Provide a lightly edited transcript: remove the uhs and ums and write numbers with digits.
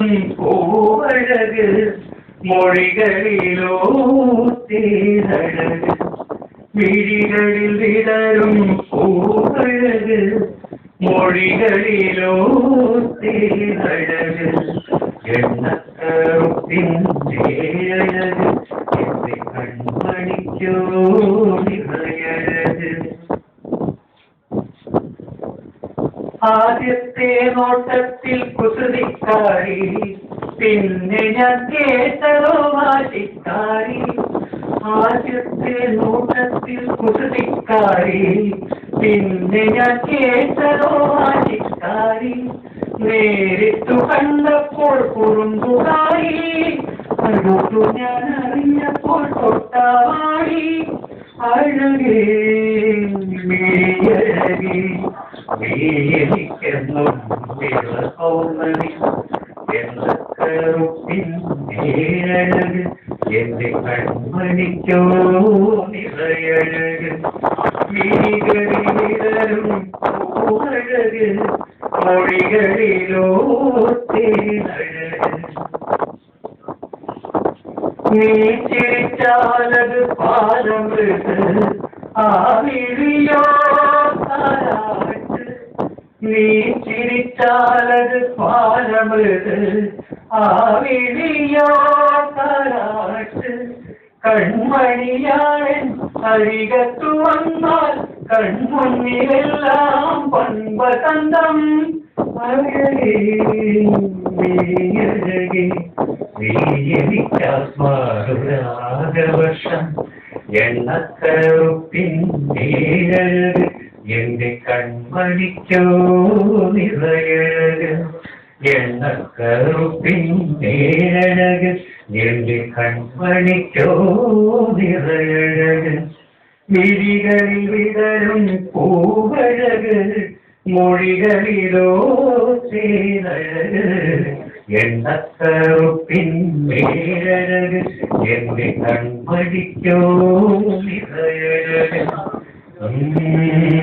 பூவழகு மொழிகளிலோ தேரழகு விழிகளில் விதரும் பூவழகு மொழிகளிலோ தேரழகு எண்ணக்கருத்தின் தேரழகு என்னை கண்மணிக்கோ நிலையழகு ആദ്യത്തെ നോട്ടത്തിൽ കുസൃതിക്കാരി പിന്നെ ഞാൻ കേട്ടതോ വാശിക്കാരി ആദ്യത്തെ നോട്ടത്തിൽ കുസൃതിക്കാരി പിന്നെ ഞാൻ കേട്ടതോ വാശിക്കാരി നേരിട്ടു കണ്ടപ്പോൾ കുറുമ്പുകാരി അടുത്തു ഞാൻ അറിഞ്ഞപ്പോൾ തൊട്ടാടി അഴകേ അഴകേ എന്റെ കൺമണിക്കോ നിറയഴക് വിഴികളിലും പൂവഴക് മൊഴികളിലോ തേനഴക് നീ ചിരിച്ചാലത് പാലമൃത് ആവിഴിയോ നീ ചിരിച്ചാലത് പാലമൃത് ആവിഴിയോ താരാട്ട് കൺമണിയാൻ അരികത്തു വന്നാൽ കൺമുന്നിലെല്ലാം പൺപതന്തം അഴകേ നീയഴകേ നീയനിക്കാത്മാരുരാഗവർഷം എണ്ണക്കറുപ്പിൻ നീഴഴക് എന്റെ കൺമണിക്കോ നിറയഴക് എണ്ണക്കറുപ്പിൻ നീഴഴക് എന്റെ കൺമണിക്കോ നിറയഴക് വിഴികളിൽ വിതരും പൂവഴക് മൊഴികളിലോ തേനഴക് എണ്ണക്കറുപ്പിൻ നീഴഴക് എന്റെ കൺമണിക്കോ നിറയഴക് Mm-hmm.